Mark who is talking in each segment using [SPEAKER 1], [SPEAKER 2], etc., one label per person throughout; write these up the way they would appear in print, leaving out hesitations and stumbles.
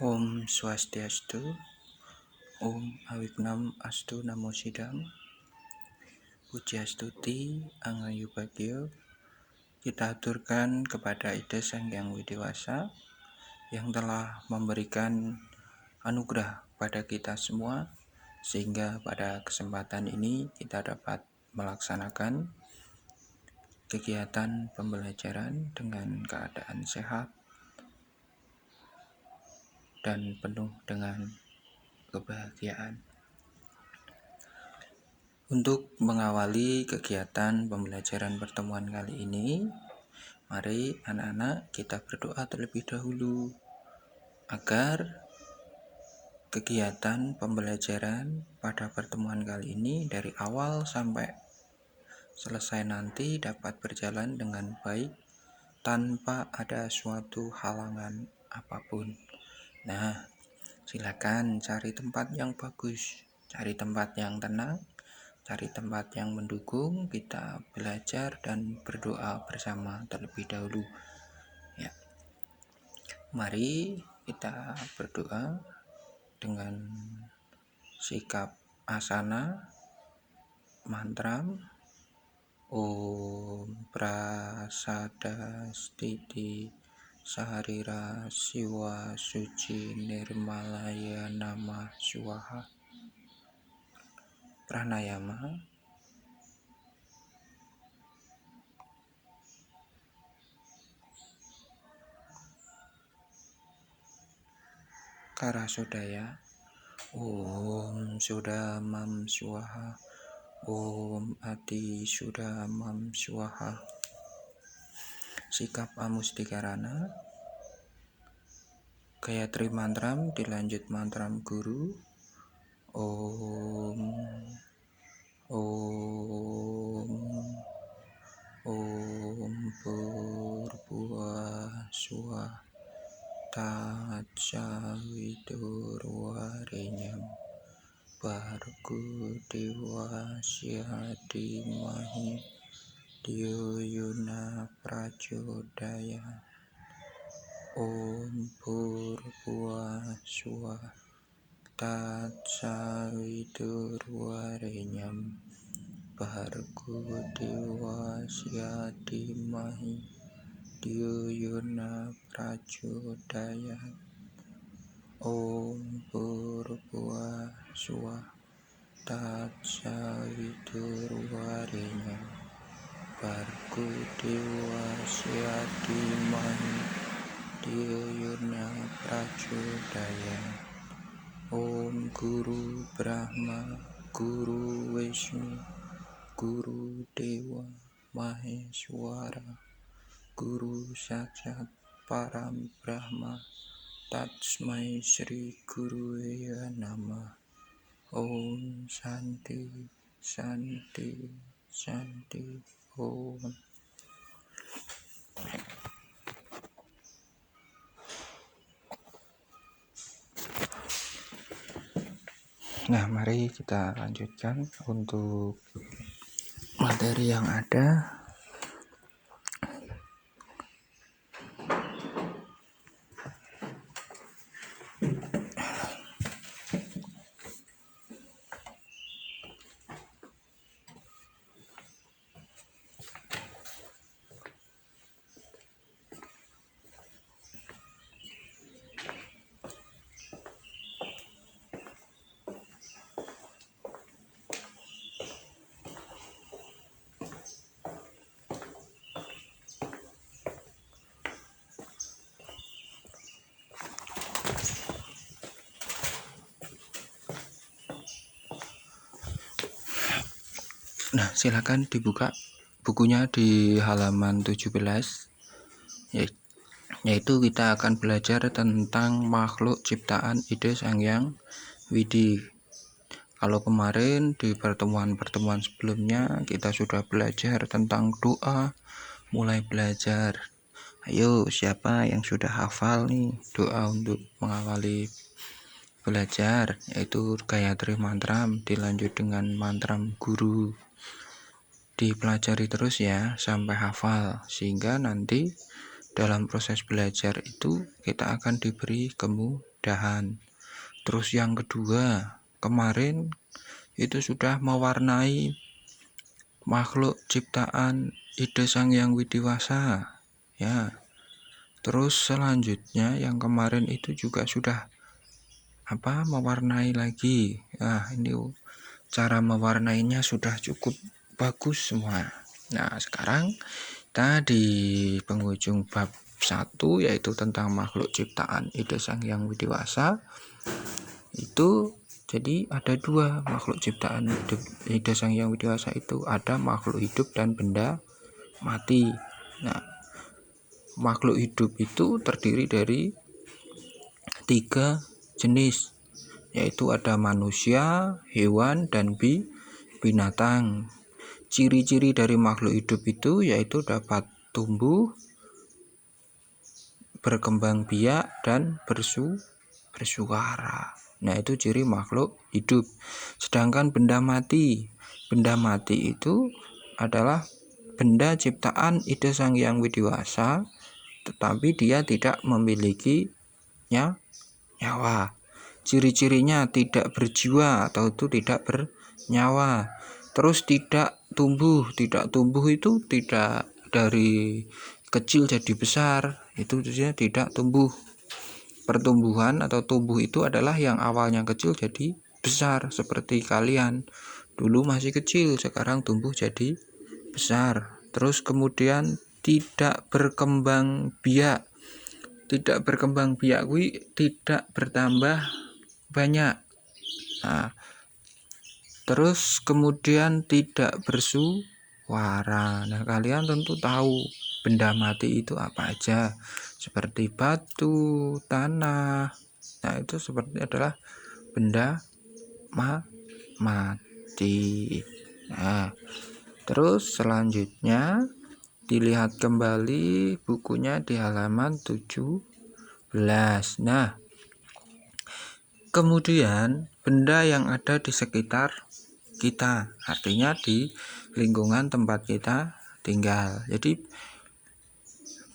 [SPEAKER 1] Om Swastiastu, Om Awiknam Astu Namo Sidam, Pujiastuti Angayu Bagyo. Kita aturkan kepada Ida Sang Hyang Widewasa yang telah memberikan anugerah pada kita semua, sehingga pada kesempatan ini kita dapat melaksanakan kegiatan pembelajaran dengan keadaan sehat dan penuh dengan kebahagiaan. Untuk mengawali kegiatan pembelajaran pertemuan kali ini, mari anak-anak kita berdoa terlebih dahulu agar kegiatan pembelajaran pada pertemuan kali ini dari awal sampai selesai nanti dapat berjalan dengan baik tanpa ada suatu halangan apapun. Nah, silakan cari tempat yang bagus, cari tempat yang tenang, cari tempat yang mendukung, kita belajar dan berdoa bersama terlebih dahulu. Ya. Mari kita berdoa dengan sikap asana, mantram, Om Prasada Stiti Saharira Siwa Suci Nirmalaya Nama Swaha. Pranayama. Karasodaya. Om Sudamam Swaha. Om Adi Sudamam Swaha. Sikap Amustikarana. Gayatri mantram dilanjut mantram guru. Om Purvua Swa Tatsawidurwarenyam Bargu Dewasya Dimahi Diyuyuna Prachodaya. Om Purvua Swa Tatsawidurwarenyam Bargu Dewasya Dimahi Diyuyuna Prachodaya. Om Purvua Swa Tatsawidurwarenyam Bargu Dewasya Dimahi Diyuyuna Prachodaya. Om Guru Brahma Guru Vishnu Guru Dewa Maheswara Guru Saksat Param Brahma Tatsmai Sri Guruya Namah. Om Santi Santi Santi Om. Nah, mari kita lanjutkan untuk materi yang ada. Nah, silakan dibuka bukunya di halaman 17. Yaitu kita akan belajar tentang makhluk ciptaan Ida Sang Hyang Widi. Kalau kemarin di pertemuan-pertemuan sebelumnya kita sudah belajar tentang doa, mulai belajar. Ayo, siapa yang sudah hafal nih doa untuk mengawali belajar, yaitu Gayatri mantram dilanjut dengan mantram guru. Dipelajari terus ya sampai hafal, sehingga nanti dalam proses belajar itu kita akan diberi kemudahan. Terus yang kedua, kemarin itu sudah mewarnai makhluk ciptaan ide Sang Hyang Widiwasa ya. Terus selanjutnya yang kemarin itu juga sudah mewarnai lagi. Nah, ini cara mewarnainya sudah cukup bagus semua. Nah, sekarang kita di penghujung bab 1 yaitu tentang makhluk ciptaan ide Sang Hyang Widiwasa. Itu jadi ada dua makhluk ciptaan ide Sang Hyang Widiwasa itu, ada makhluk hidup dan benda mati. Nah, makhluk hidup itu terdiri dari 3 jenis, yaitu ada manusia, hewan, dan binatang. Ciri-ciri dari makhluk hidup itu yaitu dapat tumbuh, berkembang biak, dan bersuara. Nah, itu ciri makhluk hidup. Sedangkan benda mati itu adalah benda ciptaan ide Sang Hyang Widiwasa, tetapi dia tidak memiliki nyawa. Ciri-cirinya tidak berjiwa atau itu tidak bernyawa. Terus tidak tumbuh itu tidak dari kecil jadi besar, itu dia tidak tumbuh. Pertumbuhan atau tumbuh itu adalah yang awalnya kecil jadi besar, seperti kalian dulu masih kecil, sekarang tumbuh jadi besar. Terus kemudian tidak berkembang biak tidak bertambah banyak. Nah, terus kemudian tidak bersuara. Nah, kalian tentu tahu benda mati itu apa aja, seperti batu, tanah. Nah, itu seperti adalah benda mati. Nah, terus selanjutnya dilihat kembali bukunya di halaman 17. Nah, kemudian benda yang ada di sekitar kita, artinya di lingkungan tempat kita tinggal. Jadi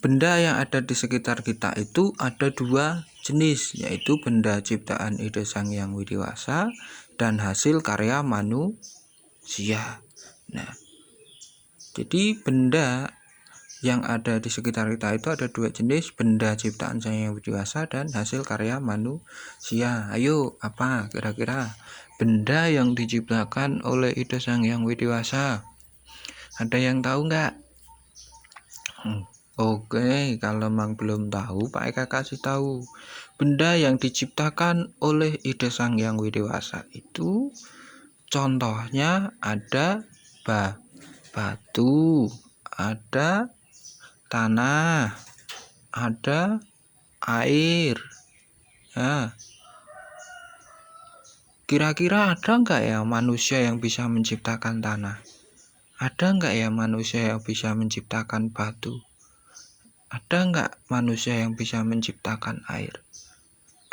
[SPEAKER 1] benda yang ada di sekitar kita itu ada 2 jenis, yaitu benda ciptaan ide Sang Hyang Widiwasa dan hasil karya manusia. Nah, jadi benda yang ada di sekitar kita itu ada 2 jenis, benda ciptaan Sang Hyang Widiwasa dan hasil karya manusia. Ayo, apa kira-kira benda yang diciptakan oleh ide Sang Hyang Widiwasa? Ada yang tahu nggak? Oke, kalau memang belum tahu, Pak Eka kasih tahu. Benda yang diciptakan oleh ide Sang Hyang Widiwasa itu contohnya ada batu, ada tanah, ada air. Nah, kira-kira ada nggak ya manusia yang bisa menciptakan tanah? Ada nggak ya manusia yang bisa menciptakan batu? Ada nggak manusia yang bisa menciptakan air?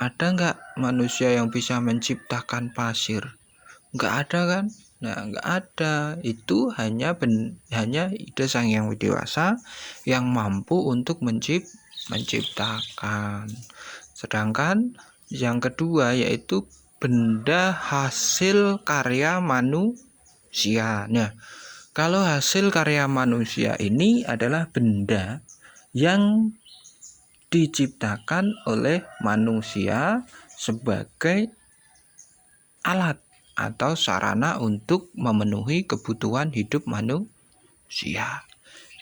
[SPEAKER 1] Ada nggak manusia yang bisa menciptakan pasir? Nggak ada kan? Nah, nggak ada. Itu hanya ide Sang Hyang Widiwasa yang mampu untuk menciptakan. Sedangkan yang kedua yaitu benda hasil karya manusia. Nah, kalau hasil karya manusia ini adalah benda yang diciptakan oleh manusia sebagai alat atau sarana untuk memenuhi kebutuhan hidup manusia.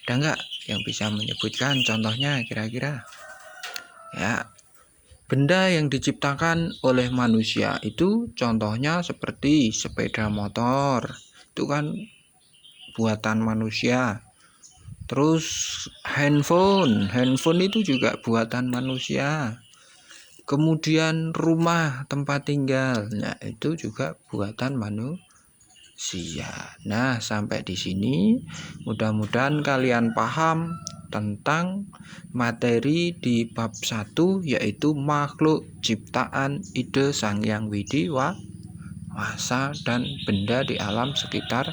[SPEAKER 1] Ada nggak yang bisa menyebutkan contohnya kira-kira? Ya, benda yang diciptakan oleh manusia itu contohnya seperti sepeda motor, itu kan buatan manusia. Terus handphone itu juga buatan manusia. Kemudian rumah tempat tinggal, nah itu juga buatan manusia. Nah, sampai di sini mudah-mudahan kalian paham tentang materi di bab 1 yaitu makhluk ciptaan ide Sang Hyang Widiwasa dan benda di alam sekitar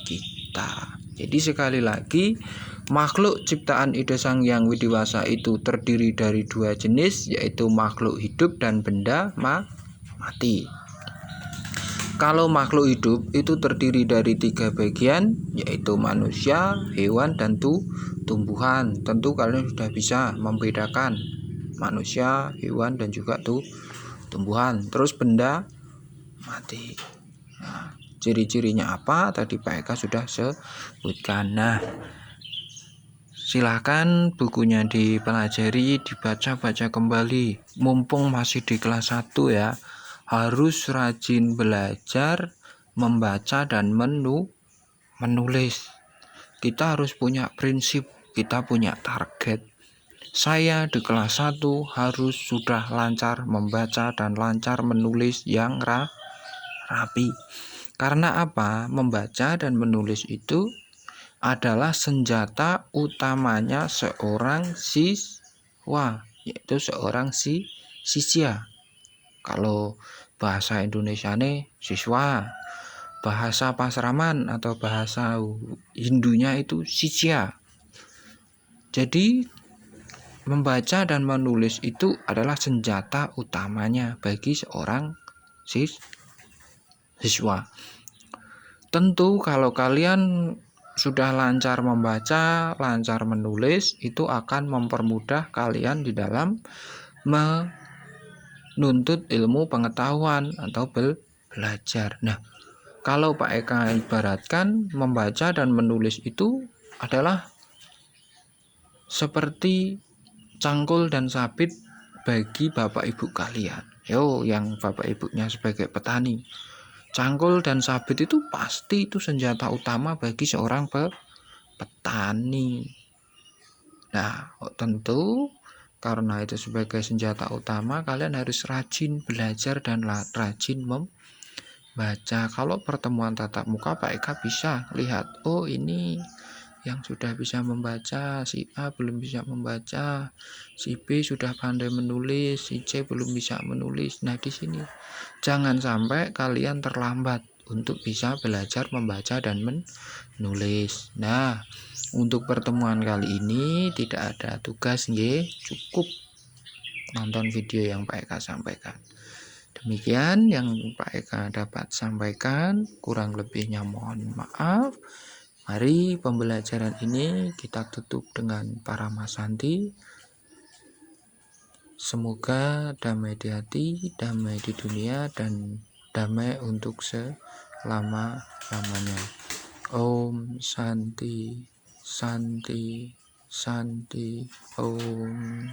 [SPEAKER 1] kita. Jadi sekali lagi, Makhluk ciptaan Ida Sang Hyang Widiwasa itu terdiri dari dua jenis, yaitu makhluk hidup dan benda mati. Kalau makhluk hidup itu terdiri dari tiga bagian, yaitu manusia, hewan, dan tumbuhan. Tentu kalian sudah bisa membedakan manusia, hewan, dan juga tumbuhan. Terus benda mati. Nah, ciri-cirinya apa? Tadi Pak Eka sudah sebutkan. Nah, silakan bukunya dipelajari, dibaca-baca kembali. Mumpung masih di kelas 1 ya. Harus rajin belajar membaca dan menulis. Kita harus punya prinsip, kita punya target. Saya di kelas 1 harus sudah lancar membaca dan lancar menulis yang rapi. Karena apa? Membaca dan menulis itu adalah senjata utamanya seorang siswa, yaitu seorang sisya. Kalau bahasa Indonesia nih siswa, bahasa Pasraman atau bahasa Hindunya itu sisya. Jadi membaca dan menulis itu adalah senjata utamanya bagi seorang siswa. Tentu kalau kalian sudah lancar membaca, lancar menulis, itu akan mempermudah kalian di dalam menuntut ilmu pengetahuan atau belajar. Nah, kalau Pak Eka ibaratkan membaca dan menulis itu adalah seperti cangkul dan sabit bagi Bapak Ibu kalian. Yang Bapak Ibunya sebagai petani. Cangkul dan sabit itu pasti itu senjata utama bagi seorang petani. Nah, tentu karena itu sebagai senjata utama, kalian harus rajin belajar dan rajin membaca. Kalau pertemuan tatap muka, Pak Eka bisa lihat, oh ini yang sudah bisa membaca, si A belum bisa membaca, si B sudah pandai menulis, si C belum bisa menulis. Nah, di sini jangan sampai kalian terlambat untuk bisa belajar membaca dan menulis. Nah, untuk pertemuan kali ini tidak ada tugas, cukup nonton video yang Pak Eka sampaikan. Demikian yang Pak Eka dapat sampaikan, kurang lebihnya mohon maaf. Mari pembelajaran ini kita tutup dengan para masanti. Semoga damai di hati, damai di dunia, dan damai untuk selama-lamanya. Om Santi, Santi, Santi, Om.